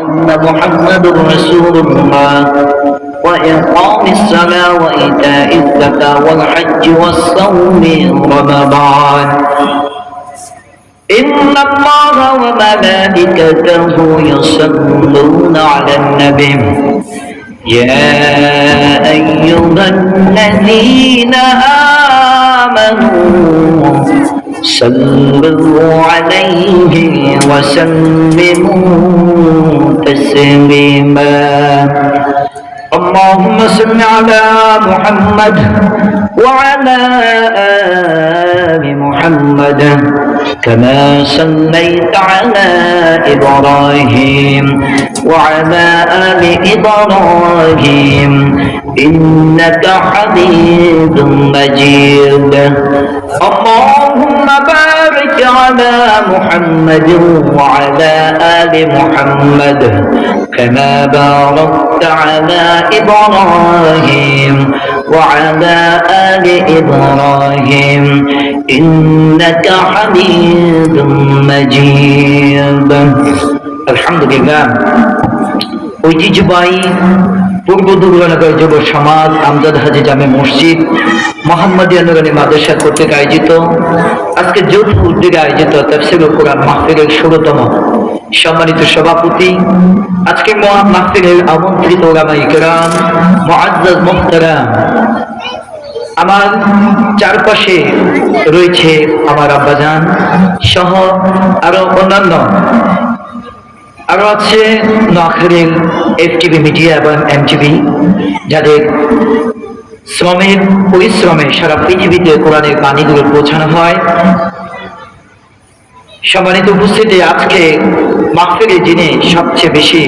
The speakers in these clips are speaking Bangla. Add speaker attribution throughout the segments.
Speaker 1: أن محمد رسول الله وإقام الصلاة وإيتاء الزكاة والحج والصوم رمضان إن الله وملائكته يصلون على النبي يا أيها الذين آمنوا صلوا عليه وسلموا تسليما اللهم صل على محمد وعلى آل محمد كما صليت على إبراهيم وعلى آل إبراهيم إنك حميد مجيد اللهم بارك على محمد وعلى آل محمد كما باركت على إبراهيم وعلى آل إبراهيم إنك حميد مجيد الحمد لله ঐতিহ্যবাহী পূর্ব দুর্গানগর যুব সমাজ আমজাদ হাজী জামে মসজিদ মোহাম্মদিয়া নুরানী মাদ্রাসা কর্তৃক আয়োজিত আজকে যৌথ উদ্যোগে আয়োজিত তাফসীরুল কোরআন মাহফিলের ১৬তম সম্মানিত সভাপতি আজকে মাহফিলের আমন্ত্রিত উলামায়ে কেরাম মুআজ্জাজ মুহতারাম আমার চারপাশে রয়েছে আমার আব্বাজান সহ আরো অন্যান্য আরো আছে নোয়াখালীর এফটিভি মিডিয়া এবং এমটিভি যাদের শ্রমের পরিশ্রমে সারা পৃথিবীতে কোরআনের বাণীগুলো পৌঁছানো হয়। সম্মানিত উপস্থিতি আজকে মাহফিলে যিনি সবচেয়ে বেশি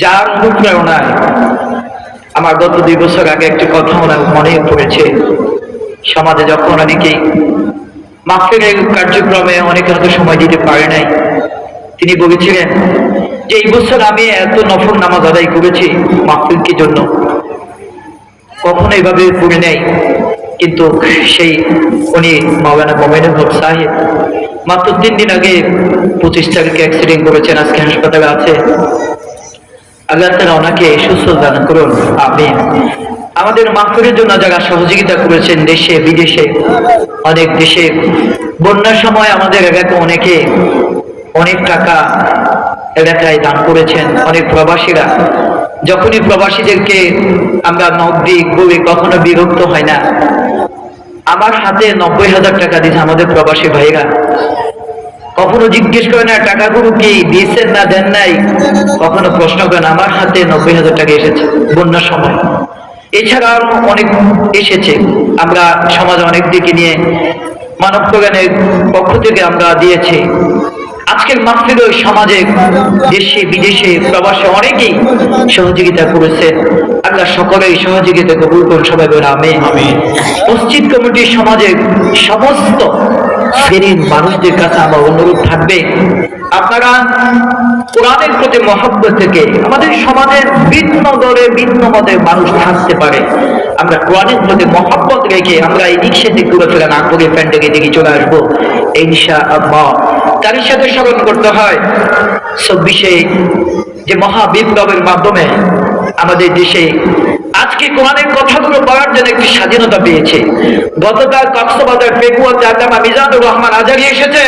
Speaker 1: যার অনুপ্রেরণায় আমার গত 2 বছর আগে একটি কথা মনে পড়েছে। সমাজে যখন অনেকেই মাহফিলের কার্যক্রমে অনেকে হয়তো সময় দিতে পারে নাই, তিনি বলেছিলেন যে এই বছর আমি এত নফল নামাজ আদায় করেছি মাহফিলকে জন্য, কখনো এইভাবে পড়ে নেই। কিন্তু সেই উনি মাওলানা মোমিনুল হক সাহেব মাত্র 3 দিন আগে 25 তারিখে অ্যাক্সিডেন্ট করেছেন, আজকে হাসপাতালে আছে। আল্লাহ তাআলা ওনাকে সুস্থ দান করুন, আমিন। আমাদের মাহফিলের জন্য যারা সহযোগিতা করেছেন দেশে বিদেশে, অনেক দেশে বন্যার সময় আমাদের এলাকায় অনেকে অনেক টাকা এলাকায় দান করেছেন। অনেক প্রবাসীরা, যখনই প্রবাসীদেরকে আমরা নগদিক বলে কখনো বিরক্ত হয় না। আমার হাতে 90,000 টাকা দিয়েছে আমাদের প্রবাসী ভাইরা, কখনো জিজ্ঞেস করে না টাকাগুলো কি দিয়েছেন না দেন নাই, কখনো প্রশ্ন করেন। আমার হাতে 90,000 টাকা এসেছে বন্যার সময়, এছাড়া আরো অনেক এসেছে। আমরা সমাজে অনেক দিকে নিয়ে মানব কল্যাণের পক্ষ থেকে আমরা দিয়েছি। আজকের মাহফিলে সমাজে দেশে বিদেশে প্রবাসে অনেকেই সহযোগিতা করেছেন। আল্লাহ সকলেই সহযোগিতা কবুল করুন, সবাই বলেন আমিন। মসজিদ কমিটির সমাজের সমস্ত শ্রেণীর মানুষদের কাছে আমার অনুরোধ থাকবে, আপনারা কোরআনের প্রতি মহব্বত থেকে, আমাদের সমাজের ভিন্ন দলে ভিন্ন মতের মানুষ থাকতে পারে, আমরা কোরআনের প্রতি মহব্বত রেখে আমরা এই দিক সেদিক ঘুরেফেরা না করে প্যান্ডেকে দিকে চলে আসবো ইনশাআল্লাহ। তার সাথে স্মরণ করতে হয় ২৪শে যে মহাবিপ্লবের মাধ্যমে আমাদের দেশে আজকে কোরআনের কথাগুলো বলার জন্য একটি স্বাধীনতা পেয়েছে। গতকাল কক্সবাজার পেকুয়াতে আল্লামা মিজানুর রহমান আজারী এসেছে,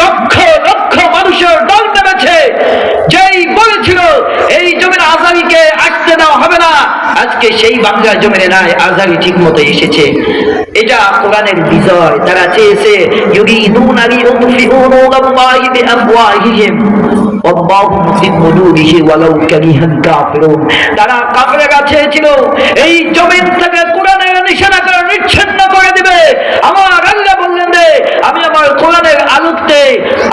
Speaker 1: লক্ষ লক্ষ মানুষের দল নেমেছে, যেই বলেছিল এই জমিনে আজারীকে আসতে দেওয়া হবে না, আজকে সেই বাংলার জমিনে নাই, আজারী ঠিক মতো এসেছে। এটা কোরআনের বিজয়। তারা চেয়েছে ইউরিদুনা লিইউতফিউ নূরাল্লাহি বিআফওয়াহিহিম ওয়াল্লাহু মুতিম্মু নূরিহি ওয়ালাউ কারিহাল কাফিরুন। তারা কাফেররা চেয়েছিল এই জমিন থেকে কোরআনের নিশানা করে নিচ্ছিন্ন করে দিবে। আমার আল্লাহ বললেন যে আমি আমার কোরআনের আলোকে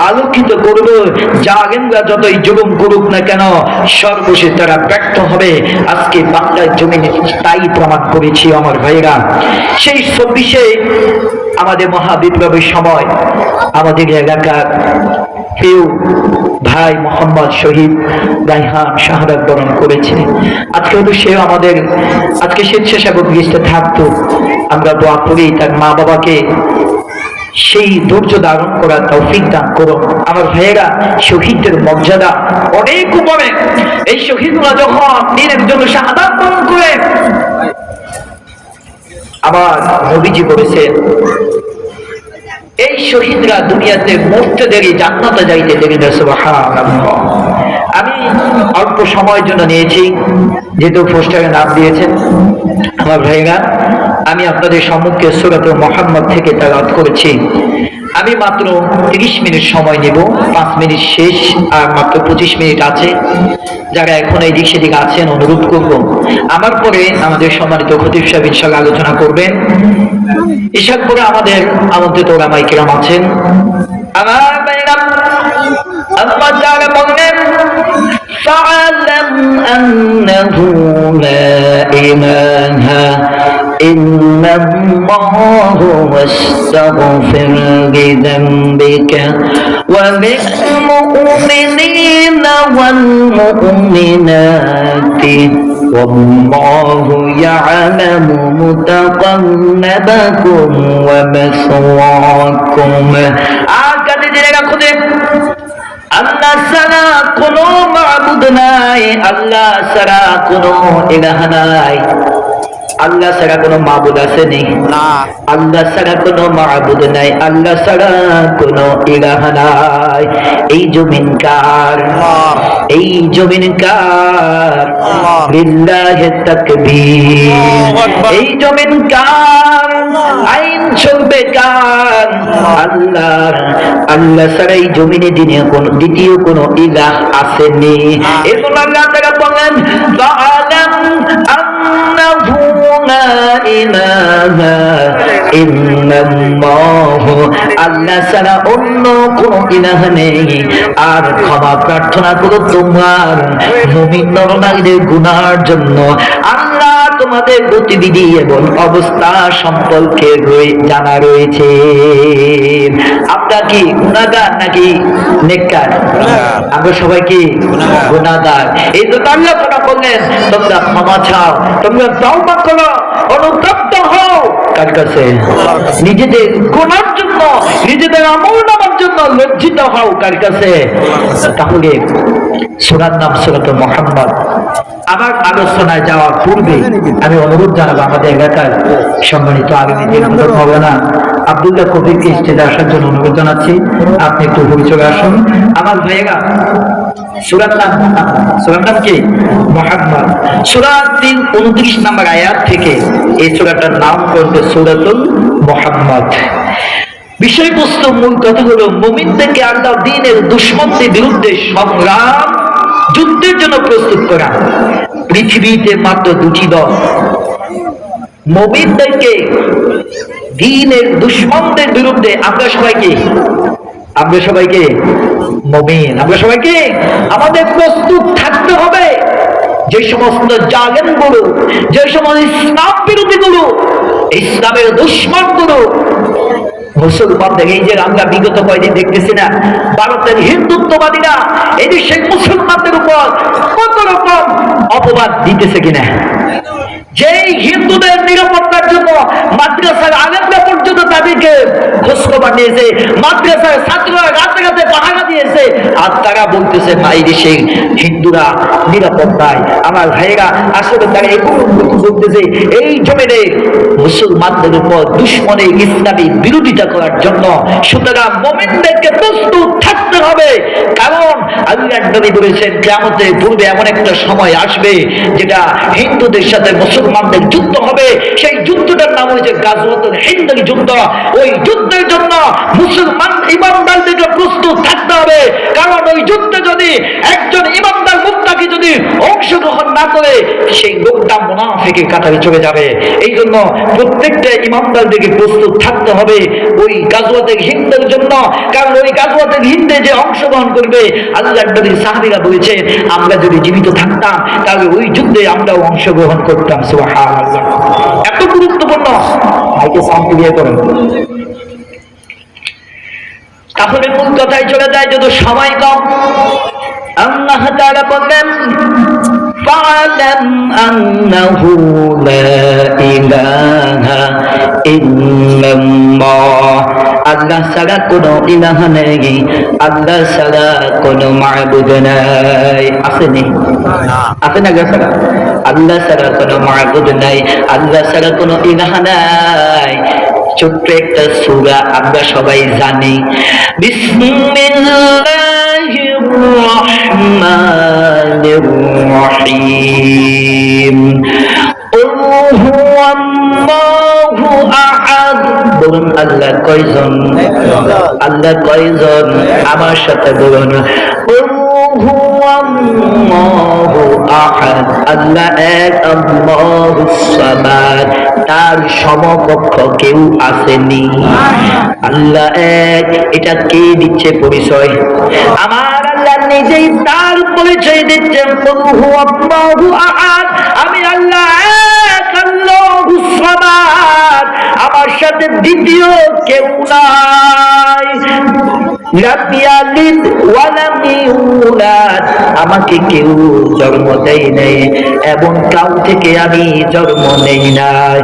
Speaker 1: আলোকিত করব, জালেমরা যতই জুলুম করুক না কেন সর্বশেষ তারা ব্যর্থ হবে। আজকে বাংলার জমিনে তাই প্রমাণ করেছি আমার ভাইরা। সেই ২৪শে আমাদের মহাবিপ্লবের সময় আমাদের এলাকার প্রিয় ভাই মোহাম্মদ শহীদ রায়হান শাহাদাত বরণ করেছে। আজকে হয়তো সেও আমাদের আজকে স্বেচ্ছাসেবক লিস্টে থাকতো। আমরা দোয়া করি তার মা বাবাকে সেই ধৈর্য ধারণ করার তৌফিক দান করুন। আমার ভাইয়েরা, শহীদদের মর্যাদা অনেক উপরে। এই শহীদরা যখন দিনের জন্য শাহাদাত বরণ করে, আমার নবীজি বলেছেন এই শহীদরা দুনিয়াতে মরতে দেরি, জান্নাতে যাইতে দেরি না। সুবহানাল্লাহ। আমি অল্প সময়ের জন্য নিয়েছি, যেহেতু পোস্টারে নাম দিয়েছেন আমার ভাইরা, আমি আপনাদের সম্মুখে সূরাতুল মুহাম্মদ থেকে তেলাওয়াত করেছি। আমি মাত্র 30 মিনিট সময় নেব, 5 মিনিট শেষ, আর মাত্র 25 মিনিট আছে। যারা এখন এই দিক সেদিকে আছেন, অনুরোধ করব আমার পরে আমাদের সম্মানিত খতিব সাহেব ইনশাআল্লাহ আলোচনা করবেন। ঈশার পরে আমাদের আমন্ত্রিত ওলামায়ে কিরাম আছেন। আমার ভাইরা, আল্লাহ তাআলা বলেন فاعلم أنه لا إله إلا الله واستغفر لذنبك وللمؤمنين والمؤمنات والله يعلم متقلبكم ومثواكم। আকাদে জেনে রাখো যে আল্লাহ ছাড়া কোনো মাবুদ নাই, আল্লাহ ছাড়া কোনো ইলাহ নাই। আল্লাহ ছাড়া কোনো মাবুদ আছে নেই? না। আল্লাহ ছাড়া কোনো মাবুদ নাই, আল্লাহ ছাড়া কোনো ইলাহ নাই। এই জমিন কার? এই জমিন কার? লিল্লাহি তাকবীর। এই জমিন কার? আইন চলবে কার? আল্লাহর। আল্লাহ ছাড়া এই জমিনে দ্বিতীয় কোনো ইলাহ আসেনি। এরপর আল্লাহ তাআলা বলেন ফাআলাম আন্নাহু লা ইলাহা ইল্লাল্লাহ, আল্লাহ ছাড়া অন্য কোনো ইলাহ নেই। আর ক্ষমা প্রার্থনা করো তোমার মুমিন নরনারীদের গুনার জন্য। আল্লাহ তোমাদের গতিবিধি এবং অবস্থা সম্পর্কে জানা রয়েছে। আপনার কি গুনাহগার নাকি নেককার? আমরা সবাই কি গুনাহগার। এই জন্য আল্লাহ তাআলা বললেন তোমরা ক্ষমা চাও, তোমরা তওবা করো, অনুতপ্ত হও। কার কাছে? নিজেদের গুনার জন্য, নিজেদের আমল নামার জন্য লজ্জিত হও। কার কাছে? তাহলে সূরার নাম সূরাতুল মুহাম্মদ। আমার আলোচনায় যাওয়ার পূর্বে আমি অনুরোধ জানাবো আমাদের এলাকার সম্মানিত আগামী দিন হবে না আব্দুল্লাহ কবিরকে স্টেজে আসার জন্য অনুরোধ জানাচ্ছি। আপনি একটু উপরে চলে আসুন। আমার ভাইয়েরা, সূরার নাম কি? মুহাম্মদ। সূরা 29 নম্বর আয়াত থেকে এই সূরাটার নাম করতে সূরাতুল মুহাম্মদ। বিষয়বস্তু মূল কথা হলো মুমিনদেরকে আল্লাহ দ্বীনের দুশমনদের বিরুদ্ধে সংগ্রাম, যুদ্ধের জন্য প্রস্তুত করা। পৃথিবীতে মাত্র দুটি দল, মুমিনদেরকে দ্বীনের দুশমনদের বিরুদ্ধে। আমরা সবাইকে মুমিন, আমরা সবাইকে আমাদের প্রস্তুত থাকতে হবে। যে সমস্ত জালেমগুলো, যে সমস্ত ইসলাম বিরোধীগুলো, ইসলামের দুশমনগুলো মুসলমানদের, এই যে আমরা বিগত কয়েকদিন দেখতেছি না ভারতের হিন্দুত্ববাদীরা এই দেশের মুসলমানদের উপর কত রকম অপবাদ দিতেছে কিনা। যেই হিন্দুদের নিরাপত্তার জন্য মাদ্রাসার আলেমরা পর্যন্ত তাদেরকে খোঁজখবর নিয়েছে, মাদ্রাসার ছাত্ররা রাতে রাতে পাহারা দিয়েছে, আর তারা বলতেছে এই দেশে হিন্দুরা নিরাপত্তায়। আমার ভাইয়েরা, আসলে তারা এগুলো বলতেছে এই জমিনে মুসলমানদের উপর দুশমনের ইসলামী বিরোধিতা করার জন্য। সুতরাং মুমিনদেরকে প্রস্তুত থাকতে হবে, কারণ আল্লাহর নবী বলেছেন কিয়ামতের পূর্বে এমন একটা সময় আসবে যেটা হিন্দুদের সাথে মুসলমানদের যুদ্ধ হবে। সেই যুদ্ধটার নাম হয়েছে গাজওয়াতুল হিন্দের যুদ্ধ। ওই যুদ্ধের জন্য মুসলমান ইমানদারদেরকে প্রস্তুত থাকতে হবে, কারণ ওই যুদ্ধে যদি একজন ইমানদার মুত্তাকি যদি অংশগ্রহণ না করে, সেই লোকটা মুনাফিকের কাতারে চলে যাবে। এই জন্য প্রত্যেকটা ইমানদারদেরকে প্রস্তুত থাকতে হবে ওই গাজওয়াতুল হিন্দের জন্য, কারণ ওই গাজওয়াতুল হিন্দে যে অংশগ্রহণ করবে, আল্লাহর নবীর সাহাবীরা বলেছেন আমরা যদি জীবিত থাকতাম তাহলে ওই যুদ্ধে আমরাও অংশগ্রহণ করতাম। সুবহানাল্লাহ, এত গুরুত্বপূর্ণ। ভাইকে সাউন্ড ক্লিয়ার করেন। তাহলে মূল কথায় চলে যায়, যত সময় কম। আল্লাহ তাআলা বলেন ফাআলাম فاعلم أنه لا إله إلا الله আল্লাহ ছাড়া কোনো ইলাহ নেই, আল্লাহ ছাড়া কোনো মাবুদ নাই। আছে নেই? আছে না? ছাড়া আল্লাহ ছাড়া কোনো মাবুদ নাই, আল্লাহ ছাড়া কোনো ইলাহ নাই। ছোট্ট একটা সূরা আমরা সবাই জানি, বিসমিল্লাহির রহমানির রহিম। বলুন আল্লাহ কয়জন? আল্লাহ কয়জন? আমার সাথে বলুন, আল্লাহ এক, আল্লাহুস সামাদ, তার সমকক্ষ কেউ আসেনি। আল্লাহ এক, এটা কে দিচ্ছে পরিচয়? আমার আল্লাহ নিজেই তার পরিচয় দিচ্ছেন, আমি আল্লাহ এক, আল্লাহুস সামাদ, আমার সাথে দ্বিতীয় কেউ নাই। আমাকে কেউ জন্ম দেয় নাই এবং কাউ থেকে আমি জন্ম নেই নাই।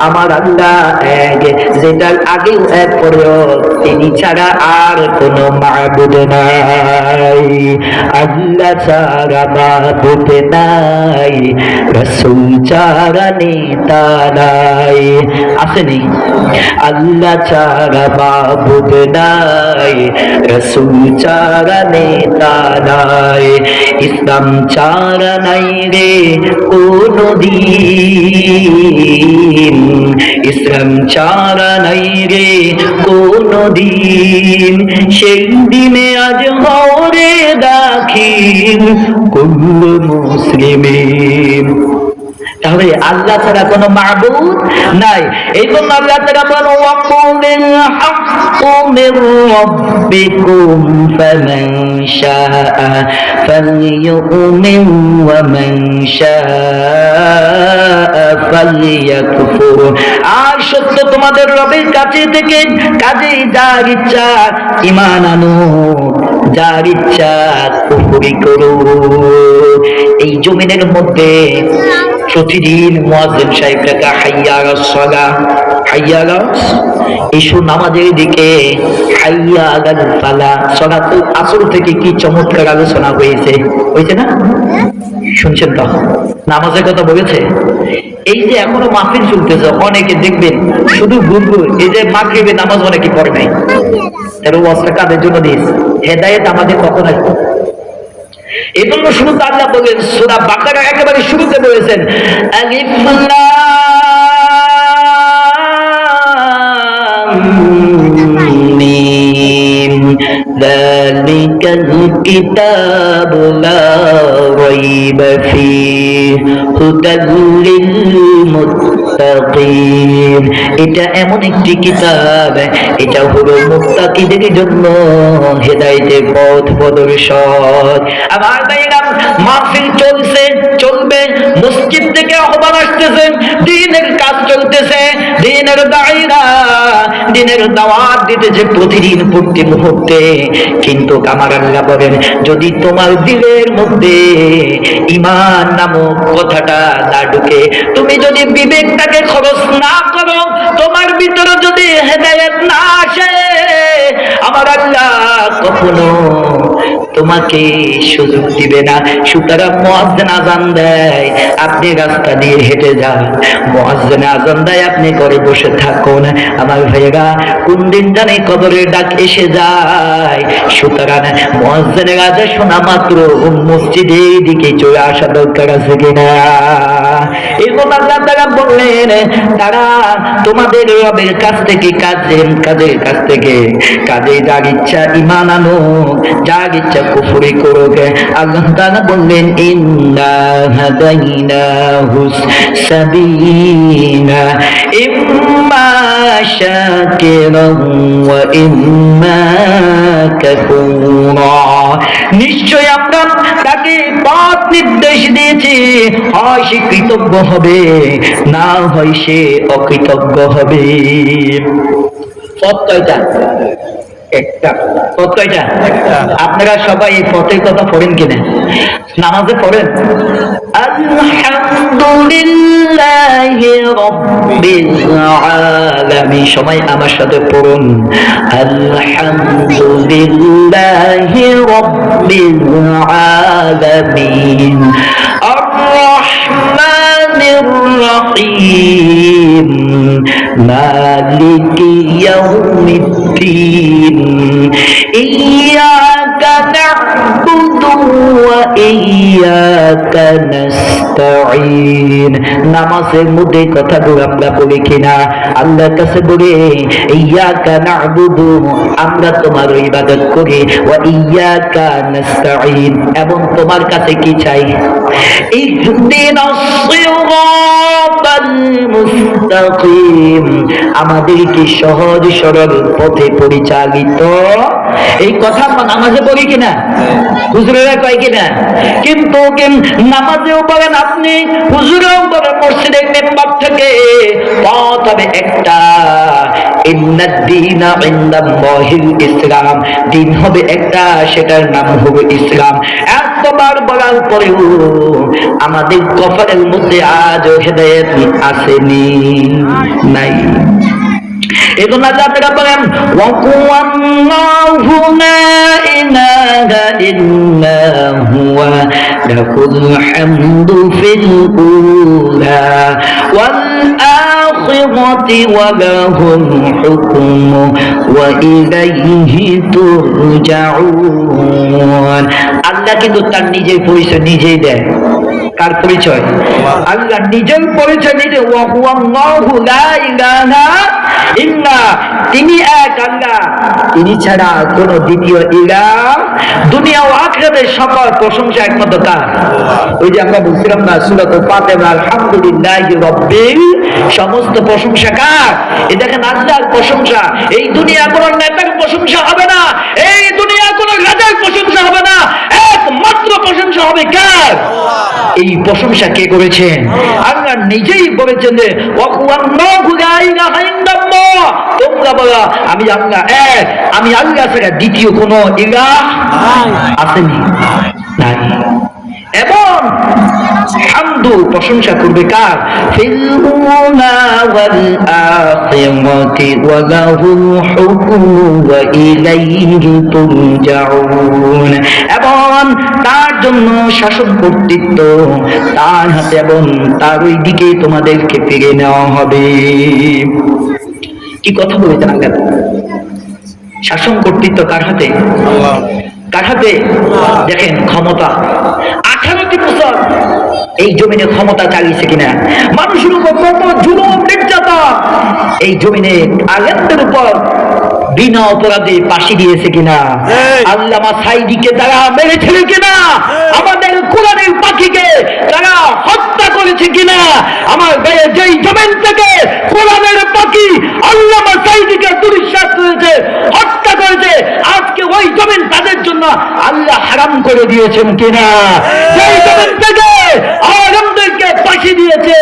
Speaker 1: আমার আল্লাহ এক, যেটার আগেও এক, পরেও তিনি ছাড়া আর কোনো মাবুদ নাই। আল্লাহ ছাড়া মাবুদ নাই, রাসূল ছাড়া নেতা নাই। আসেনি? আল্লাহ ছাড়া মাবুদ নাই, রাসূল ছাড়া নেতা নাই, ইসলাম ছাড়া নাই রে কোনো দিন, ইসলাম ছাড়া নাই রে কোনো দিন। সেই দিনে আজ হরে দাখিল কুল্লু মুসলিমিন। তাহলে আল্লাহ ছাড়া কোনো মাবুদ নাই। এই জন্য আল্লাহ তাআলা বলেন, ওয়াকুলিল হাক্কু মির রাব্বিকুম ফামান শাআ ফালইউমিন ওয়া মান শাআ ফালইয়াকফুর। আর সত্য তোমাদের রবের কাছে থেকে, কাজেই যার ইচ্ছা ঈমান আনো, যার ইচ্ছা কুফরি করো। এই জমিনের মধ্যে প্রতিদিন মুয়াজ্জিন সাহেব ডাকা, হাইয়া আলাস সালাহ, হাইয়া আলাস, এসো নামাজের দিকে, হাইয়া আলাল ফালাহ। সালাতুল আসর থেকে কি চমৎকার আলোচনা হয়েছে, হয়েছে না? শুনছেন তো? নামাজের কথা বলেছে। এই যে এখনো মাহফিল চলতেছে, অনেকে দেখবেন শুধু গুনগুন, এই যে মাগরিবের নামাজ অনেকে পড়ে নাই, এর ওয়াজটা কাদের জন্য দিয়েছে? হেদায়েত আমাদের কখন আসবে? এই জন্য শুরুতে আল্লাহ বলেন, সূরা বাকারা একেবারে শুরুতে বলেছেন, আলিফ লাম মিম যালিকাল কিতাবু লা রাইবা ফীহি হুদাল লিল মুত্তাকিন। এটা এমন একটি কিতাব, এটা হলো মুত্তাকিদের জন্য হেদায়েতের পথ প্রদর্শক। আমার ভাইরা, মাহফিল চলছে, চলবে, মসজিদ থেকে আহ্বান আসতেছে, দ্বীনের কাজ চলতেছে, দ্বীনের দায়রা, দ্বীনের দাওয়াত দিতেছে প্রতিদিন, প্রতি মুহূর্তে। কিন্তু আমার আল্লাহ বলেন, যদি তোমার দিলের মধ্যে ঈমান নামক কথাটা না ঢুকে, তুমি যদি বিবেকটাকে খরচ না করো, তোমার ভিতরে যদি হেদায়েত না আসে, আমার আল্লাহ কখনো তোমাকে সুযোগ দিবে না। সুতরাং মুয়াজ্জিন আযান দেয়, আপনি রাস্তা দিয়ে হেঁটে যান, মুয়াজ্জিন আযান দেয়, আপনি ঘরে বসে থাকুন। আমার ভাইয়েরা, কোন দিন জানি কবরের ডাক এসে যায়। সুতরাং মুয়াজ্জিনের আযান শোনা মাত্র মসজিদের দিকে চলে আসা দরকার আছে কিনা? এরকম আল্লাহ তাআলা বললেন, তারা তোমাদের রবের কাছ থেকে কাজের কাছ থেকে কাজে যার ইচ্ছা ঈমান আনো, যার ইচ্ছা কুফরি করুক। আল্লাহ তাআলা বললেন, ইন্না হাদাইনাহুস সাবিলা ইম্মা শাকিরান ওয়া ইম্মা কাফুরা। নিশ্চয় আমরা তাকে পথ নির্দেশ দিয়েছি, হয় সে কৃতজ্ঞ হবে, না হয় সে অকৃতজ্ঞ হবে। পথ কয়টা? একটা। কয়টা? আপনারা সবাই এই পথের কথা পড়েন কিনা? নামাজে পড়েন আলহামদুলিল্লাহি রাব্বিল আলামিন। সবাই আমার সাথে পড়ুন আলহামদুলিল্লাহি রাব্বিল আলামিন আর রাহমানির রহিম মালিকি ইয়াউমিদ্দিন ইয়্যাকা না'বুদু ওয়া ইয়্যাকা নাস্তাঈন। নামাজের মধ্যে কথাগুলো আমরা বলি কিনা? আল্লাহর কাছে বলি ইয়্যাকা না'বুদু, আমরা তোমার ইবাদত করি, ওয়া ইয়্যাকা নাস্তাঈন, এবং তোমার কাছে কি চাই? ইহদিনাস সিরাতাল মুস্তাকিম, আমাদেরকে সহজ সরল পথে পরিচালিত। এই কথা আমরা নামাজে পড়ি কিনা? হুজুরেরা কয় কিনা? কিন্তু নামাজেও বলেন আপনি, হুজুরেও বলেন মসজিদের মেম্বার থেকে, পথ হবে একটা, ইন্নাদ-দীনা ইনদাল্লাহিল ইসলাম, দিন হবে একটা, সেটার নাম হবে ইসলাম। এতবার বলার পরেও আমাদের কপালের মধ্যে আজও হেদায়েত আসেনি, নাই। এজন্য আপনারা বলেন ওয়াকুল্লাহু লা ইলাহা ইল্লা হুয়া লাহুল হামদু ফিল উলা ওয়াল আখিরাতি ওয়া লাহুল হুকমু ওয়া ইলাইহি তুরজাউন। আল্লাহ কিন্তু তার নিজের পরিচয় নিজেই দেয়। কার পরিচয়? আল্লাহ নিজের পরিচয় নিজে, ওয়া হুয়াল্লাহু লা ইলাহা ইল্লা, তিনি এক আল্লাহ, তিনি ছাড়া কোন দ্বিতীয় ইলাহ দুনিয়া ও আখিরাতের সকল প্রশংসা একমাত্র তার। ওই যে আমরা বলছিলাম না সূরাতুল ফাতিহা, আলহামদুলিল্লাহি রাব্বিল, সমস্ত প্রশংসা কার? এই দেখেন আল্লাহর প্রশংসা। এই দুনিয়া কোন নেতার প্রশংসা হবে না, এই দুনিয়া কোন রাজার প্রশংসা হবে না, একমাত্র প্রশংসা হবে কার? এই প্রশংসা কে করেছেন? আল্লাহ নিজেই বলেছেন যে ওয়াকুল্লাহু লা ইলাহা ইল্লাল্লাহ, তোমরা বলো আমি আল্লাহ এক, আমি আল্লাহ ছাড়া দ্বিতীয় কোনো ইলাহ আসেনি, নাই। এবং হামদু, প্রশংসা করবে কার? ফিল উলা ওয়াল আখিরাতি ওয়া লাহুল হুকমু ওয়া ইলাইহি তুরজাউন, এবং তার জন্য শাসন কর্তৃত্ব তার হাতে, এবং তার ওই দিকে তোমাদেরকে ফিরে নেওয়া হবে। কি কথা বলেছেন আল্লাহ? শাসন কর্তৃত্ব কার হাতে? আল্লাহ। কার হাতে? দেখেন ক্ষমতা, 18টি বছর এই জমিনে ক্ষমতা চালিয়েছে কিনা? মানুষের উপর কত জুলুম নির্যাতন এই জমিনে আলেমদের উপর বিনা অপরাধে ফাঁসি দিয়েছে কিনা? আল্লামা সাঈদীকে তারা মেরেছিল কিনা? আমাদের কোরআনের পাখিকে তারা হত্যা করেছে কিনা? আমার গায়ে যেই জমিন থেকে কোরআনের পাখি আল্লামা সাঈদীকে দুর্শাস করেছে, হত্যা করেছে, আজকে ওই জমিন তাদের জন্য আল্লাহ হারাম করে দিয়েছেন কিনা? যেই জমিন থেকে আলেমদেরকে ফাঁসি দিয়েছে,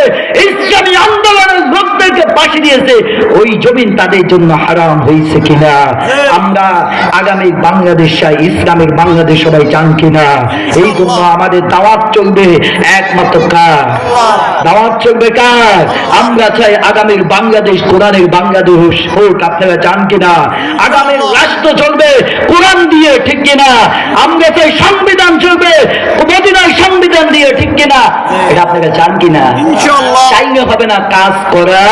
Speaker 1: ইসলামী আন্দোলনের লোকদেরকে ফাঁসি দিয়েছে, ওই জমিন তাদের জন্য হারাম হয়েছে কিনা? আমরা আগামী বাংলাদেশ চাই, ইসলামের বাংলাদেশ সবাই চান কিনা? এই জন্য আমাদের দাওয়াত চলবে একমাত্র কার? দাওয়াত চলবে কার? আমরা চাই আগামীর বাংলাদেশ কোরআনের বাংলাদেশ হোক, আপনারা চান কিনা? আগামীর রাষ্ট্র চলবে কোরআন দিয়ে, ঠিক কিনা? আমরা চাই সংবিধান চলবে মদিনার সংবিধান দিয়ে, ঠিক কিনা? এটা আপনারা চান কিনা? চাইলে হবে না, কাজ করা,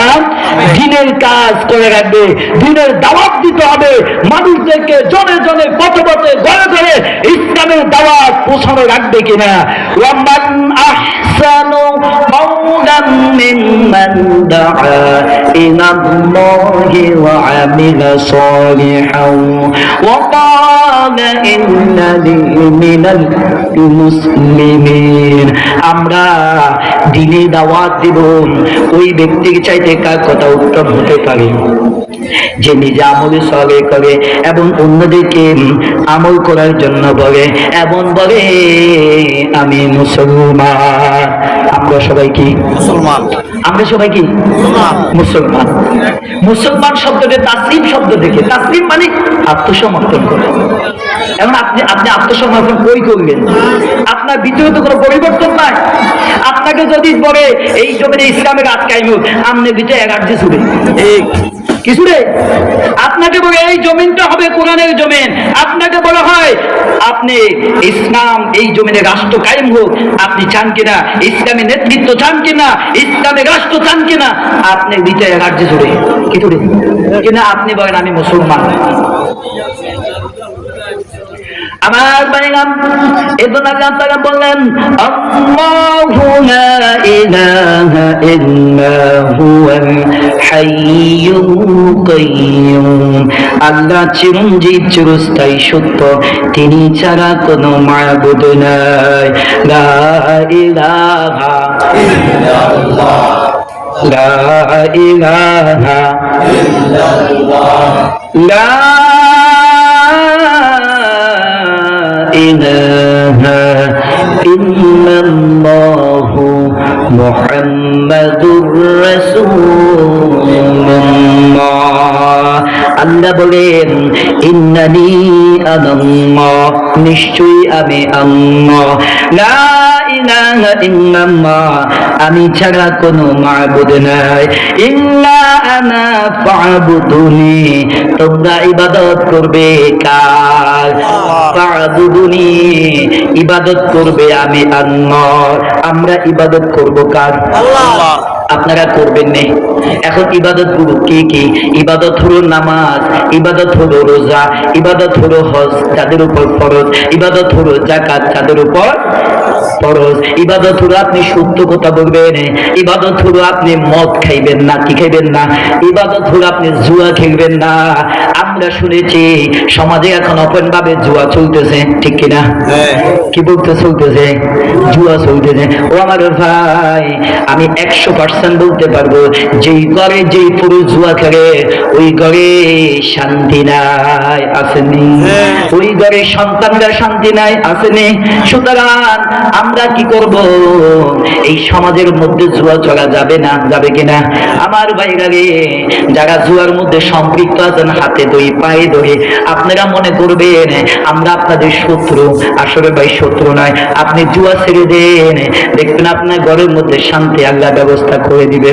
Speaker 1: দিনের কাজ করে রাখবে, দিনের দাওয়াত দিতে হবে, মানুষদেরকে জনে জনে পথে পথে ঘরে ঘরে ইসলামের দাওয়াত পৌঁছানো রাখবে কিনা? ওয়ামান আহসানু কাওলাম মিম্মান দাআ ইলাল্লাহি ওয়া আমিলা সালিহান ওয়া ক্বালা ইন্নানি মিনাল মুসলিমিন। আমরা দিনে দাওয়াত দিব, ওই ব্যক্তির চাইতে কার কথা উত্তম হতে পারে? যে নিজে আমলে সলে করে এবং অন্যদেরকে আমল করার জন্য বলে, এবং বলে আমি মুসলমান। আমরা সবাই কি
Speaker 2: মুসলমান।
Speaker 1: আমরা সবাই কি মুসলমান। মুসলমান শব্দটা তাসলিম শব্দ থেকে, তাসলিম মানে আত্মসমর্পণ করে। এখন আপনি আত্মসমর্পণ কই করবেন? আপনার ভিতরে তো কোনো পরিবর্তন নাই। আপনাকে যদি বলে এই জমিনে ইসলামের রাজ কায়েম হোক, আমনে ভিতরে এগার্জি ছুড়ে কিছু রে। আপনাকে বলে এই জমিনটা হবে কোরআনের জমিন, আপনাকে বলা হয় আপনি ইসলাম এই জমিনে রাষ্ট্র কায়েম হোক, আপনি চান কিনা? ইসলামের নেতৃত্ব চান কিনা? ইসলামের রাষ্ট্র চান কিনা? আপনি ভিতরে এগার্জি ছুড়ে কিছু রে কিনা আপনি বলেন আমি মুসলমান। আমার বাইরাম এজন্য আল্লাহ তাআলা বললেন আল্লাহু লা ইলাহা ইল্লা হুয়াল হাইয়ুল কাইয়্যুম। আল্লাহ চিরঞ্জীব চিরস্থায়ী সত্য, তিনি ছাড়া কোনো মাবুদ নাই। লা ইলাহা ইল্লাল্লাহ, লা ইলাহা ইল্লাল্লাহ, লা ইলাহা ইল্লাল্লাহু মুহাম্মাদুর রাসূলুল্লাহ। আল্লাহ বলেন ইন্নানি আনাল্লাহ, নিশ্চয়ই আমি আল্লাহ। লা ইলাহা ইল্লাল্লাহ, আমি ছাড়া কোনো মাবুদ নাই। ইল্লা আনা ফা'বুদুনি, তোমরা ইবাদত করবে কার? ফা'বুদুনি, ইবাদত করবে আমি আল্লাহ। আমরা ইবাদত করব কার? আল্লাহ। আপনারা করবেন না। এখন ইবাদত গুলো কি কি? ইবাদত হলো নামাজ, ইবাদত হলো রোজা, ইবাদত হলো হজ যাদের উপর ফরজ, ইবাদত হলো যাকাত যাদের উপর ফরজ, ইবাদত হলো আপনি সত্য কথা বলবেন, ইবাদত হলো আপনি মদ খাইবেন না। কি খাইবেন না? ইবাদত হলো আপনি জুয়া খেলবেন না। আমরা শুনেছি সমাজে এখন অপন ভাবে জুয়া চলতেছে, ঠিক কিনা? কি বলতে চলতেছে? জুয়া চলতেছে। ও আমার ভাই, আমি 100% বলতে পারবো, যেই ঘরে যেই পুরুষ জুয়া খেলে ওই ঘরে শান্তি নাই, আসেনি? ওই ঘরে সন্তানরা শান্তি নাই, আসেনি? সুতরাং আমরা কি করব? এই সমাজের মধ্যে জুয়া চলা যাবে না, যাবে কিনা? আমার ভাইরা রে, যারা জুয়ার মধ্যে সম্পৃক্ত আছেন হাতে ধরে পায়ে ধরে, আপনারা মনে করবেন আমরা আপনাদের শত্রু। আসলে ভাই শত্রু নয়। আপনি জুয়া ছেড়ে দেন, দেখবেন আপনার ঘরের মধ্যে শান্তি আল্লাহ ব্যবস্থা করে দিবে।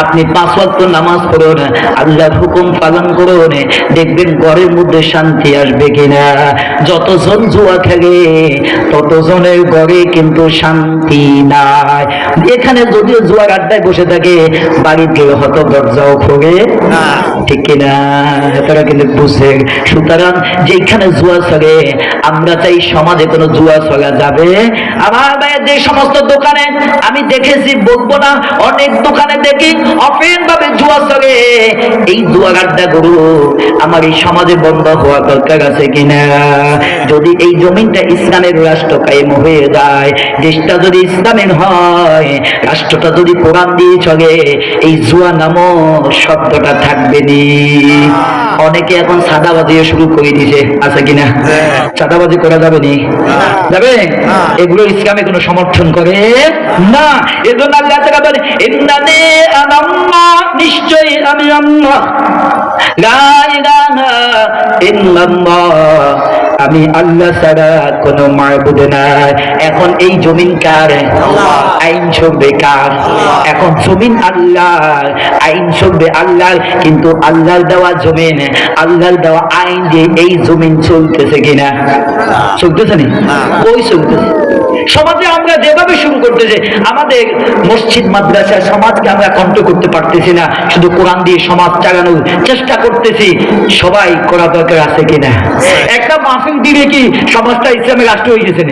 Speaker 1: আপনি 5 ওয়াক্ত নামাজ পড়ুন, আল্লাহর হুকুম পালন করুন, দেখবেন ঘরের মধ্যে শান্তি আসবে কিনা। যতজন জুয়া খেলে ততজনের ঘরে কিন্তু শান্তি নাই। এখানে যদিও জুয়ার আড্ডায় বসে থাকে, বাড়িতে হয়তো দরজাও খোলে না, ঠিক কিনা? তারা কিন্তু বুঝে। সুতরাং যেখানে জুয়া চলে, আমরা চাই সমাজে কোনো জুয়া চলা যাবে। আমার ভাই, যে সমস্ত দোকানে আমি দেখেছি, বলবো না, অনেক দোকানে দেখি অফেন ভাবে জুয়া চলে, এই জুয়ার আড্ডা গুলো আমার এই সমাজে বন্ধ হওয়া দরকার আছে কিনা? যদি এই জমিনটা ইসলামের রাষ্ট্র কায়েম হয়ে যায়, দেশটা যদি ইসলামের হয়, রাষ্ট্রটা যদি কোরআন দিয়ে চলে, এই জুয়া নামক শব্দটা থাকবে নি। অনেকে এখন সাদাবাজি শুরু করে দিছে, আছে কিনা? সাদাবাজি করা যাবে নি? যাবে? এগুলো ইসলামে কোনো সমর্থন করে না। এজন্য আল্লাহ তাআলা বলেন ইন্নানি আনাল্লাহ, নিশ্চয়ই আমি আল্লাহ। লা ইলাহা ইল্লাল্লাহ, আমি আল্লাহ ছাড়া কোনো মাবুদ নাই। এখন এই জমিন কার? আইন চলবে কার? এখন জমিন আল্লাহর, আইন চলবে আল্লাহর। কিন্তু আল্লাহর দেওয়া জমিন, আল্লাহর দেওয়া আইন দিয়ে এই জমিন চলতেছে কিনা? চলতেছে না? কই চলতেছে? সমাজে আমরা যেভাবে শুরু করতেছি, আমাদের মসজিদ মাদ্রাসা সমাজকে আমরা কন্ট্রোল করতে পারতেছি না। শুধু কোরআন দিয়ে সমাজ চালানোর চেষ্টা করতেছি। সবাই করা দরকার আছে কিনা? একটা মাহফিল দিলে কি সমাজটা ইসলামের রাষ্ট্র হয়ে গেছে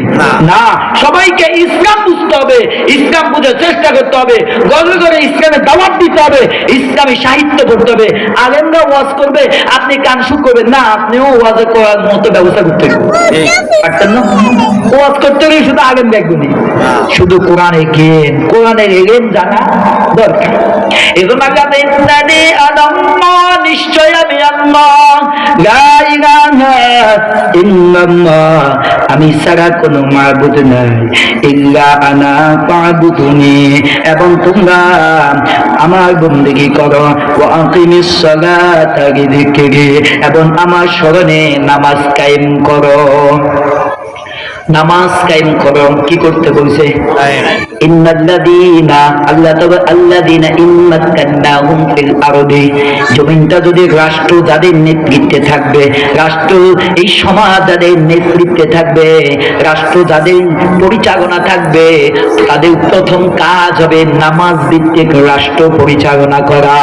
Speaker 1: না? সবাইকে ইসলাম বুঝতে হবে, ইসলাম বুঝার চেষ্টা করতে হবে, ঘরে ঘরে ইসলামের দাওয়াত দিতে হবে, ইসলামী সাহিত্য পড়তে হবে। আলেমরা ওয়াজ করবে, আপনি কান শুক করবেন না, আপনিও ওয়াজ করার মতো ব্যবস্থা করতে পারতেন না? ওয়াজ করতে গেলে শুধু আলেম দেখবেন, শুধু কোরআনে জ্ঞান, কোরআনের এলেম জানা দরকার। এজন্য আল্লাহ ইন্নানি আনাল্লাহ, নিশ্চয় আমি আল্লাহ। লা ইলাহা
Speaker 2: ইল্লাল্লাহ, আমি ছাড়া কোনো মাবুদ নাই, ইল্লা আনা ফা'বুদুনি, এবং তোমরা আমার বন্দেগী করো, ওয়া আকিমিস সালাতা লিযিকরি, এবং আমার স্মরণে নামাজ কায়েম করো। নামাজ কায়েম করো, কি করতে বলছে? ইন্নাল্লাযীনা, আল্লাহ তবে আল্লাযীনা ইম্মাক্কান্নাহুম ফিল আরদি, জমিনটা যদি রাষ্ট্র যাদের নেতৃত্বে থাকবে, রাষ্ট্র এই সমাজ যাদের নেতৃত্বে থাকবে, রাষ্ট্র যাদের পরিচালনা থাকবে, তাদের প্রথম কাজ হবে নামাজ ভিত্তিক রাষ্ট্র পরিচালনা করা।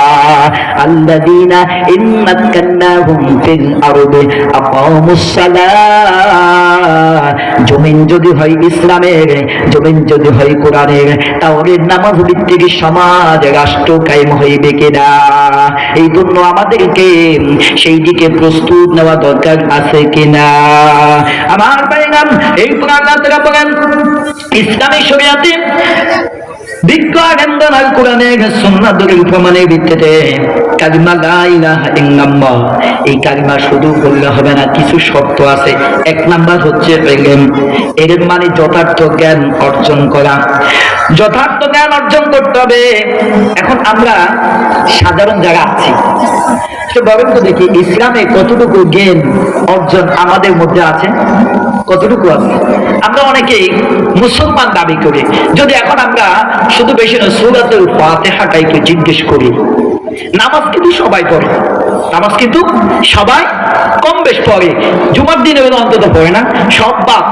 Speaker 2: আল্লাযীনা ইম্মাক্কান্নাহুম ফিল আরদি আকামুস সালাহ, জমিন যদি হয় ইসলামের, জমিন যদি হয় কোরআনের, তাহলে নামাজ ভিত্তিক সমাজ রাষ্ট্র কায়েম হইবে কিনা? এই জন্য আমাদেরকে সেই দিকে প্রস্তুত নেওয়া দরকার আছে কিনা? আমার ভাইরাম, এই আল্লাহ তাআলা বলেন ইসলামী শরিয়াতে বিজ্ঞান কোরআনের সুন্নাতের প্রমাণের ভিত্তিতে কালিমা লা ইলাহা ইল্লাল্লাহ, এই কালিমা শুধু বললে হবে না, কিছু শর্ত আছে। এক নাম্বার হচ্ছে ইলম। ইলম মানে যথার্থ জ্ঞান অর্জন করা, যথার্থ জ্ঞান অর্জন করতে হবে। এখন আমরা সাধারণ যারা আছি, বলেন তো দেখি ইসলামে কতটুকু জ্ঞান অর্জন আমাদের মধ্যে আছে? কতটুকু আছে? আমরা অনেকেই মুসলমান দাবি করি, যদি এখন আমরা শুধু বেশি না সূরাতুল ফাতিহাটা একটু জিজ্ঞেস করি, নামাজ কিন্তু সবাই পড়ে, নামাজ কিন্তু সবাই কম বেশ পড়ে, জুমার দিনে হলে অন্তত পড়ে না, সব বাপ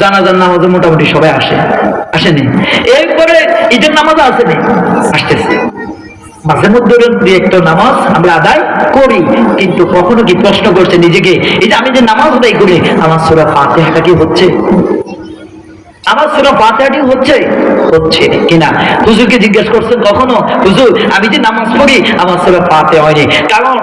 Speaker 2: জানাজার নামাজে মোটামুটি সবাই আসেনি, এরপরে ঈদের নামাজ আসেনি, আসতেছে, মাঝে মধ্যে দুই একটা নামাজ আমরা আদায় করি, কিন্তু কখনো কি প্রশ্ন করছে নিজেকে, এই যে আমি যে নামাজ আদায় করি, আমার সূরা ফাতিহাটা কি হচ্ছে? আমার সূরা ফাতিহাটি হচ্ছে কিনা? হুজুরকে জিজ্ঞেস করছেন কখনো, হুজুর আমি যে নামাজ পড়ি আমার সূরা ফাতিহা হয়নি? কারণ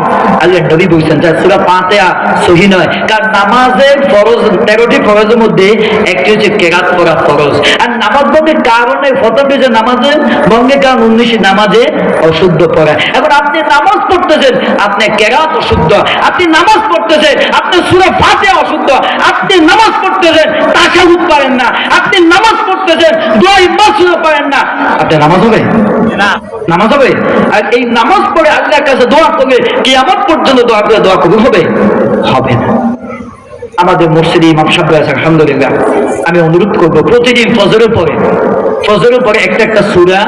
Speaker 2: আল্লাহর নবী বলেছেন যে সূরা ফাতিহা সহিহ নয়, কারণ নামাজের ফরজ 13টি ফরজের মধ্যে একটি হচ্ছে কেরাত পড়া ফরজ, আর নামাজ ভঙ্গের কারণে প্রথমটি যে নামাজের ভঙ্গের কারণ 19 নামাজে অশুদ্ধ পড়া। এখন আপনি নামাজ পড়তেছেন, আপনি কেরাত অশুদ্ধ, আপনি নামাজ পড়তেছেন, আপনি সূরা ফাতিহা অশুদ্ধ, আপনি নামাজ পড়তেছেন তাশাহুদ পারেন না, আপনি নামাজ পড়তেছেন দুই মাসও পারেন না, আপনার নামাজ হবে না? নামাজ হবে? আর এই নামাজ পড়ে আল্লাহর কাছে দোয়া করলে কিয়ামত পর্যন্ত দোয়া কবুল হবে? হবে না। আমাদের মসজিদে ইমাম সাহেব আছে আলহামদুলিল্লাহ, আমি অনুরোধ করবো প্রতিদিন ফজরের পরে একটা সূরা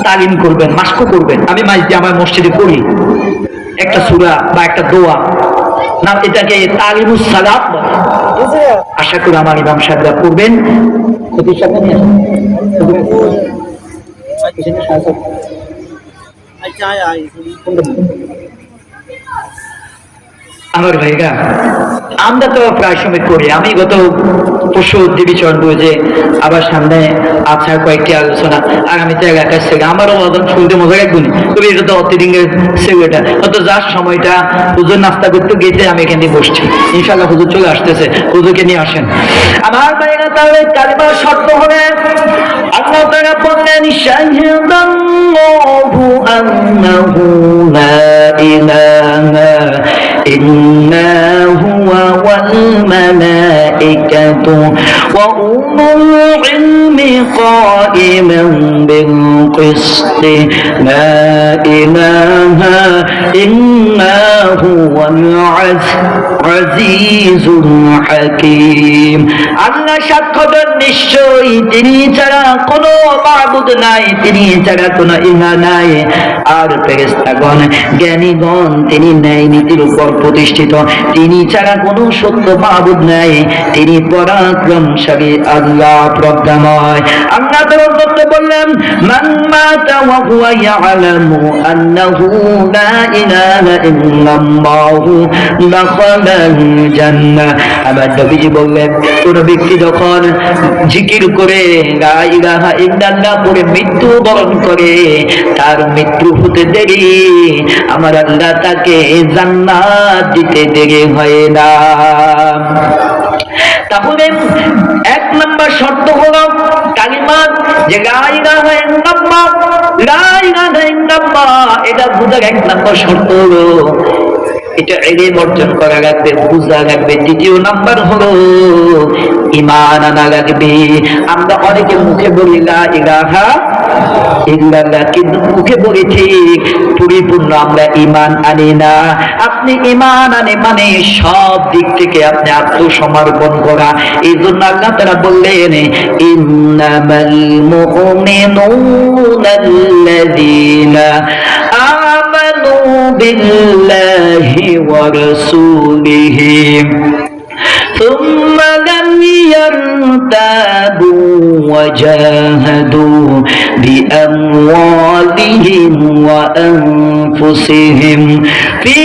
Speaker 2: তালিম করবেন, মাস্ক করবেন। আমি মাঝে আমার মসজিদে করি একটা সূরা বা একটা দোয়া, নাম এটাকে তালিমুস সালাত বলে। আশা করি আমার ইমাম সাহেবরা করবেন। ক্ষতির সাথে নিয়ে আমার ভাইরা, আমরা তো প্রায় সময় করি, আমি গত পরশু দেবীচরণ বুঝে আবার সামনে আছে কয়েকটি আলোচনা, আগামীতে এলাকার ছেলে আমারও শুনতে মজা রাখবনি, তবে এটা তো অতিরিঙ্গের ছেলেটা হয়তো যার সময়টা হুজুর নাস্তা করতে গেছে, আমি এখানে বসছি, ইনশাল্লাহ হুজুর চলে আসতেছে, হুজুরকে নিয়ে আসেন। আমার ভাইরা, তাহলে কালিমার শর্ত হবে আল্লাহ তাআলা বললেন শাহিদাল্লাহু আন্নাহু লা ইলাহা ইল্লা হুয়া ওয়াল মালাইকাতু ওয়া উলুল ইলমি কাইমান বিল কিসতি লা ইলাহা ইল্লা হুয়াল আজিজুল হাকীম। আল্লাহ সাক্ষ্য দেন নিশ্চয়ই তিনি ছাড়া কোনো মাবুদ নাই, তিনি ছাড়া কোনো ইলাহ নাই, আর ফেরেশতাগণ জ্ঞানীগণ তিনি ন্যায় নীতির উপর প্রতিষ্ঠিত, তিনি ছাড়া কোনো সত্য মাবুদ নাই, তিনি পরাক্রমশালী আল্লাহ প্রজ্ঞাময়। আল্লাহ তাআলা বললেন মান মাতা ওয়া হুয়া ইয়ালামু আন্নাহু লা ইলাহা ইল্লাল্লাহু দাখালাল জান্নাহ। আমার নবীজি বললেন কোন ব্যক্তি যখন জিকির করে লা ইলাহা ইল্লাল্লাহ পড়ে মৃত্যুবরণ করে, তার মৃত্যু হতে দেরি আমার আল্লাহ তাকে জান্নাত দিতে দেরি হয় না। তাহলে এক নম্বর শর্ত হলো কালিমা, যে লা ইলাহা ইল্লাল্লাহ, লা ইলাহা ইল্লাল্লাহ, এটা বুঝার এক নম্বর শর্ত হলো এটা ইলম অর্জন করা লাগবে, বুঝা লাগবে। দ্বিতীয় নাম্বার হলো ঈমান আনা লাগবে। আমরা অনেকে মুখে বলি লা ইলাহা ইল্লাল্লাহ, কিন্তু মুখে বলি ঠিক, পরিপূর্ণ আমরা ঈমান আনি না। আপনি ঈমান আনে মানে সব দিক থেকে আপনি আত্মসমর্পণ করা। এই জন্য আল্লাহ তাআলা বললেন ইন্নামাল মুমিনুনা আল্লাযীনা আমানু বিল্লাহি ওয়া রাসূলিহি ثم لم يرتابوا وجاهدوا بأموالهم وأنفسهم في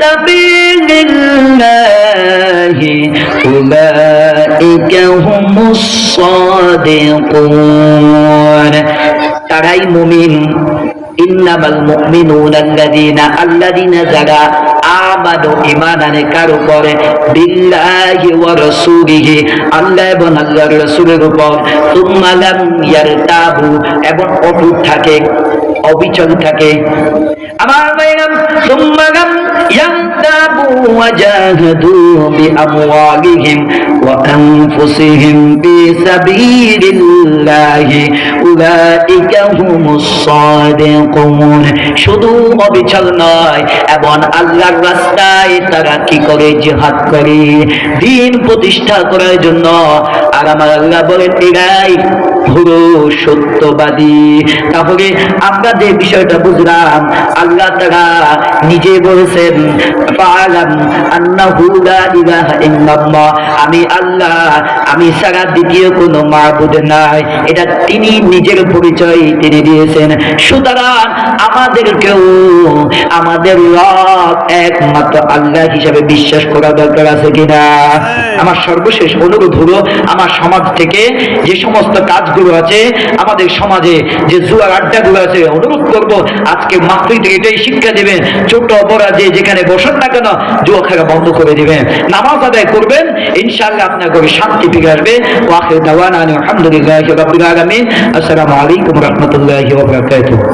Speaker 2: سبيل الله أولئك هم الصادقون তারাই মুমিন। ইন্নামাল মুমিনুনা আল্লাযীনা যারা আমানু ঈমান আনে কার উপরে, বিল্লাহি ওয়া রাসূলিহি আল্লাহ এবং আল্লাহর রাসূলের উপর, সুম্মা লাম ইয়ারতাবু এবং অটুট থাকে, অবিচল থাকে। আমার ভাইরা, সুম্মা লাম ইয়ারতাবু ওয়া জাহাদু বিআমওয়ালিহিম ওয়া আনফুসিহিম ফি সাবিলিল্লাহি উলাইকা হুমুস সাদিকুন। শুধু অবিচল নয়, এবং আল্লাহর রাস্তায় তারা কি করে, জিহাদ করে, দ্বীন প্রতিষ্ঠা করার জন্য। আর আমার আল্লাহ বলেন এরাই হলো সত্যবাদী। তাহলে আমরা যে বিষয়টা বুঝলাম, আল্লাহ তাআলা নিজে বলেছেন ফাআলাম আন্নাহু লা ইলাহা ইল্লাল্লাহ, আমি আল্লাহ, আমি ছাড়া দ্বিতীয় কোনো মাবুদ নাই। এটা তিনি নিজের পরিচয় তিনি দিয়েছেন। সুতরাং আমাদেরকেও আমাদের রব একমাত্র আল্লাহ হিসাবে বিশ্বাস করা দরকার আছে কিনা। আমার সর্বশেষ অনুরোধ হলো, আমার সমাজ থেকে যে সমস্ত কাজগুলো আছে, আমাদের সমাজে যে জুয়ার আড্ডাগুলো আছে, অনুরোধ করবো আজকে মাহফিল থেকে এটাই শিক্ষা দেবেন, ছোট বড় যে যেখানে বসেন না কেন জুয়া খেলা বন্ধ করে দিবেন, নামাজ আদায় করবেন, ইনশাআল্লাহ আপনার ঘরে শান্তি ফিরে আসবে। ওয়া আখিরু দাওয়ানা আলহামদুলিল্লাহি রাব্বিল আলামিন। আসসালামু আলাইকুম ওয়া রাহমাতুল্লাহি ওয়া বারাকাতুহু।